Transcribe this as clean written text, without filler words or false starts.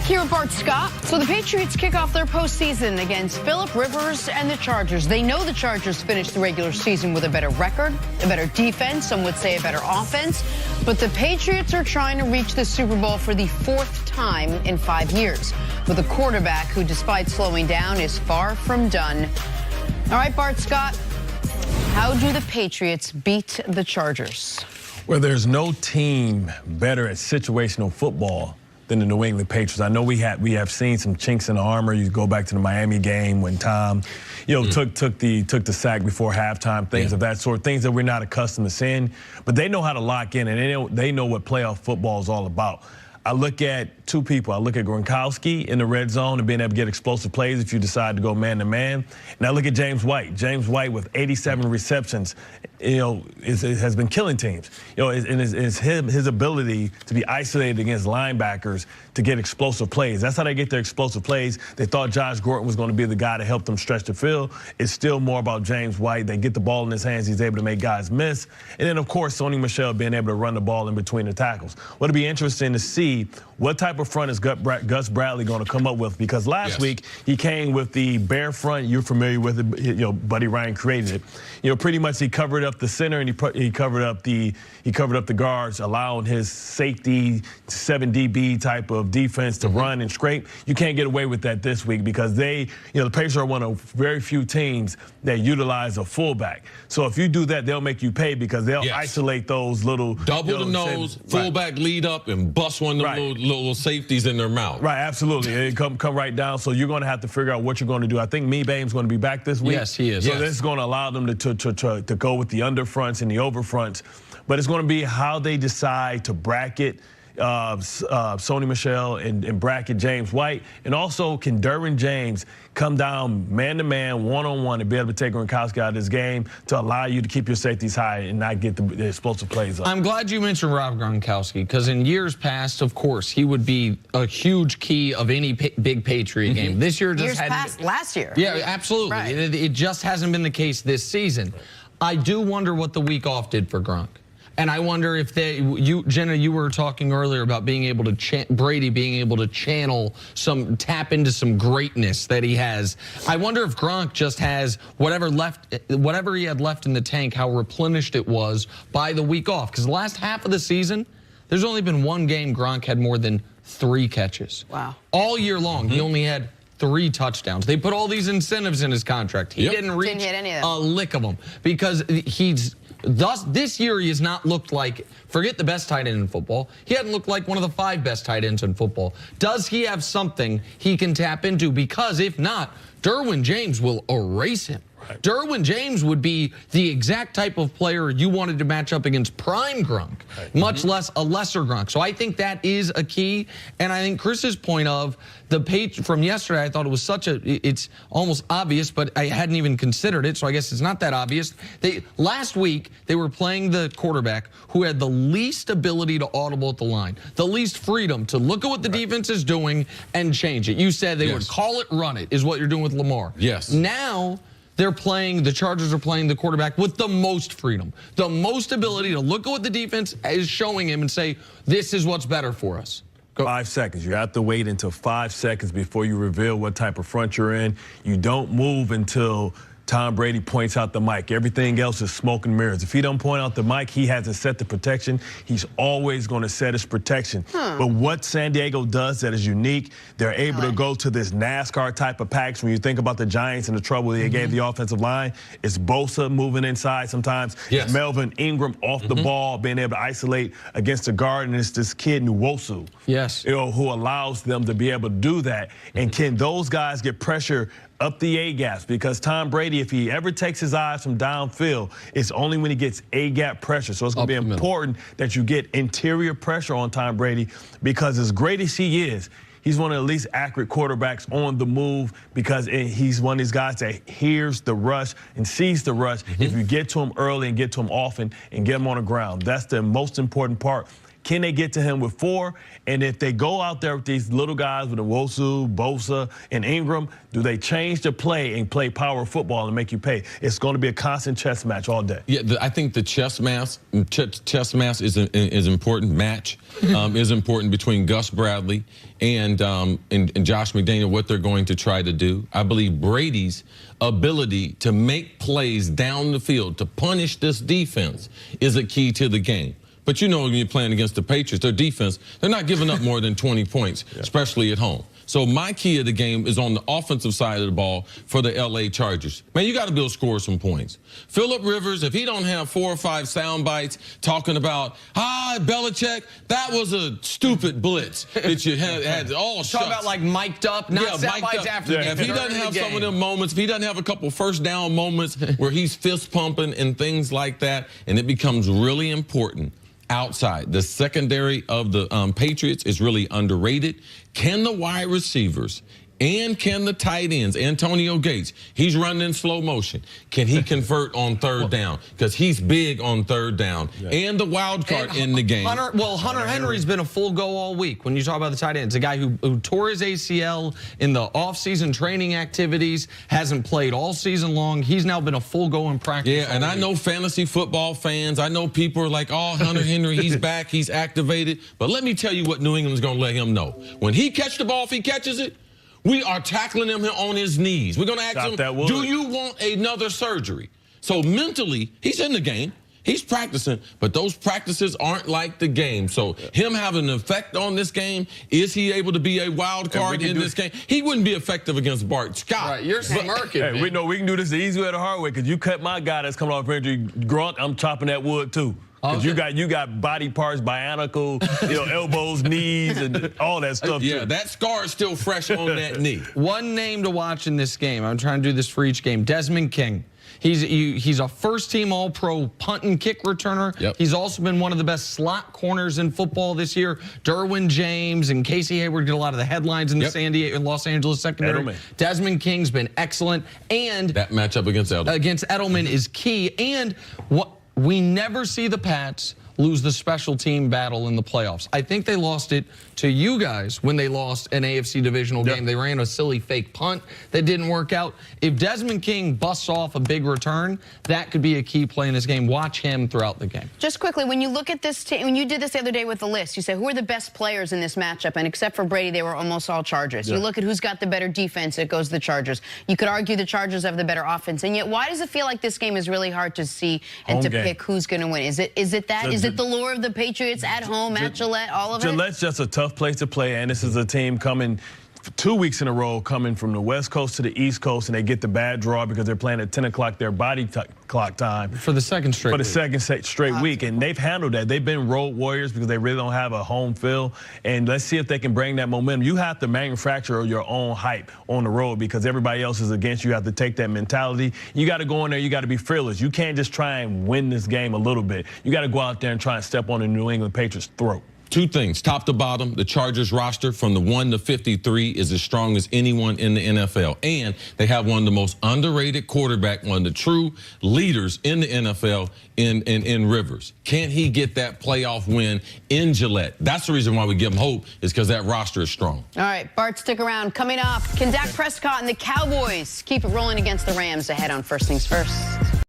Here at BART, Scott. So the Patriots kick off their postseason against Phillip Rivers and the Chargers. They know the Chargers finished the regular season with a better record, a better defense, some would say a better offense. But the Patriots are trying to reach the Super Bowl for the 4th time in 5 years, with a quarterback who, despite slowing down, is far from done. All right, Bart Scott, how do the Patriots beat the Chargers? Well, there's no team better at situational football than the New England Patriots. I know we have seen some chinks in the armor. You go back to the Miami game when Tom, took the sack before halftime, things of that sort, things that we're not accustomed to seeing. But they know how to lock in, and they know what playoff football is all about. I look at two people. I look at Gronkowski in the red zone and being able to get explosive plays if you decide to go man-to-man. And I look at James White. James White with 87 receptions, has been killing teams. And it's his ability to be isolated against linebackers to get explosive plays. That's how they get their explosive plays. They thought Josh Gordon was going to be the guy to help them stretch the field. It's still more about James White. They get the ball in his hands. He's able to make guys miss. And then, of course, Sony Michel being able to run the ball in between the tackles. What'll be interesting to see what type of front is Gus Bradley going to come up with, because last week he came with the bare front. You're familiar with it. Buddy Ryan created it. Pretty much he covered up the center and he covered up the guards, allowing his safety 7 DB type of defense to run and scrape. You can't get away with that this week because the Pacers are one of very few teams that utilize a fullback. So if you do that, they'll make you pay because they'll isolate those little double the nose, fullback lead up and bust one of those little safeties in their mouth. Right, absolutely. It come right down. So you're going to have to figure out what you're going to do. I think Meebam's going to be back this week. Yes, he is. So this is going to allow them to go with the underfronts and the overfronts. But it's going to be how they decide to bracket Sony Michel and bracket James White. And also, can Derwin James come down man-to-man, one-on-one, and be able to take Gronkowski out of this game to allow you to keep your safeties high and not get the explosive plays up? I'm glad you mentioned Rob Gronkowski, because in years past, of course, he would be a huge key of any big Patriot game. This year just hadn't been. Last year. Yeah, absolutely. Right. It just hasn't been the case this season. I do wonder what the week off did for Gronk. And I wonder if Jenna, you were talking earlier about being able to Brady being able to channel tap into some greatness that he has. I wonder if Gronk just has whatever he had left in the tank, how replenished it was by the week off. Because the last half of the season, there's only been one game Gronk had more than 3 catches. Wow. All year long, he only had 3 touchdowns. They put all these incentives in his contract. He didn't reach hit any of them. a lick of them because this year he has not looked like, forget the best tight end in football, he hadn't looked like one of the 5 best tight ends in football. Does he have something he can tap into? Because if not, Derwin James will erase him. Right. Derwin James would be the exact type of player you wanted to match up against prime Gronk, much less a lesser Gronk. So I think that is a key. And I think Chris's point of the page from yesterday, I thought it was it's almost obvious, but I hadn't even considered it, so I guess it's not that obvious. Last week, they were playing the quarterback who had the least ability to audible at the line, the least freedom to look at what the defense is doing and change it. You said they would call it, run it, is what you're doing with Lamar. Yes. Now, the Chargers are playing the quarterback with the most freedom, the most ability to look at what the defense is showing him and say, this is what's better for us. Go. 5 seconds. You have to wait until 5 seconds before you reveal what type of front you're in. You don't move until Tom Brady points out the mic. Everything else is smoke and mirrors. If he don't point out the mic, he hasn't set the protection. He's always going to set his protection. But what San Diego does that is unique, they're able to go to this NASCAR type of packs. When you think about the Giants and the trouble they gave the offensive line, it's Bosa moving inside sometimes. It's Melvin Ingram off the ball, being able to isolate against the guard, and it's this kid Nwosu, who allows them to be able to do that. And can those guys get pressure up the A-gaps? Because Tom Brady, if he ever takes his eyes from downfield, it's only when he gets A-gap pressure. So it's going to be important that you get interior pressure on Tom Brady, because as great as he is, he's one of the least accurate quarterbacks on the move, because he's one of these guys that hears the rush and sees the rush. If you get to him early and get to him often and get him on the ground, that's the most important part. Can they get to him with 4? And if they go out there with these little guys with Nwosu, Bosa, and Ingram, do they change the play and play power football and make you pay? It's going to be a constant chess match all day. Yeah, I think the chess match is important. Match is important between Gus Bradley and Josh McDaniel, what they're going to try to do. I believe Brady's ability to make plays down the field, to punish this defense, is a key to the game. But you know, when you're playing against the Patriots, their defense, they're not giving up more than 20 points, especially at home. So my key of the game is on the offensive side of the ball for the L.A. Chargers. Man, you got to be able to score some points. Phillip Rivers, if he don't have 4 or 5 sound bites talking about, Belichick, that was a stupid blitz that you had all shots. Talk about like mic'd up, not sound bites after the game. If he doesn't have some of them moments, if he doesn't have a couple first down moments where he's fist pumping and things like that, and it becomes really important outside. The secondary of the Patriots is really underrated. Can the wide receivers and can the tight ends, Antonio Gates, he's running in slow motion. Can he convert on third down? Because he's big on third down. And the wild card in the game. Hunter Henry's been a full go all week. When you talk about the tight ends, a guy who tore his ACL in the offseason training activities, hasn't played all season long. He's now been a full go in practice. Yeah, and I know fantasy football fans, I know people are like, oh, Hunter Henry, he's back, he's activated. But let me tell you what New England's going to let him know. When he catches the ball, if he catches it, we are tackling him on his knees. We're going to ask him, do you want another surgery? So mentally, he's in the game. He's practicing, but those practices aren't like the game. So him having an effect on this game, is he able to be a wild card in this game? He wouldn't be effective against BART Scott. Right, you're smirking. Hey, we can do this the easy way or the hard way, because you cut my guy that's coming off injury, Gronk, I'm chopping that wood too. Because you got body parts, bionicle, elbows, knees, and all that stuff. Yeah, too. that scar is still fresh on that knee. One name to watch in this game. I'm trying to do this for each game. Desmond King. He's a first-team All-Pro punt and kick returner. Yep. He's also been one of the best slot corners in football this year. Derwin James and Casey Hayward get a lot of the headlines in the Los Angeles secondary. Edelman. Desmond King's been excellent, and that matchup against Edelman is key. And what we never see the Pats lose the special team battle in the playoffs. I think they lost it to you guys when they lost an AFC Divisional game. They ran a silly fake punt that didn't work out. If Desmond King busts off a big return, that could be a key play in this game. Watch him throughout the game. Just quickly, when you look at this team, when you did this the other day with the list, you said who are the best players in this matchup, and except for Brady, they were almost all Chargers. You look at who's got the better defense, it goes to the Chargers. You could argue the Chargers have the better offense, and yet why does it feel like this game is really hard to see and to pick who's going to win? Is it that? Is it the lure of the Patriots at home, at Gillette, all of it? Gillette's just a tough place to play, and this is a team coming 2 weeks in a row, coming from the West Coast to the East Coast, and they get the bad draw because they're playing at 10 o'clock their body clock time. For the second straight week. second straight week, and they've handled that. They've been road warriors because they really don't have a home field, and let's see if they can bring that momentum. You have to manufacture your own hype on the road because everybody else is against you. You have to take that mentality. You got to go in there. You got to be fearless. You can't just try and win this game a little bit. You got to go out there and try and step on the New England Patriots' throat. Two things, top to bottom, the Chargers roster from the 1 to 53 is as strong as anyone in the NFL. And they have one of the most underrated quarterback, one of the true leaders in the NFL in Rivers. Can't he get that playoff win in Gillette? That's the reason why we give him hope, is because that roster is strong. All right, Bart, stick around. Coming up, can Dak Prescott and the Cowboys keep it rolling against the Rams? Ahead on First Things First.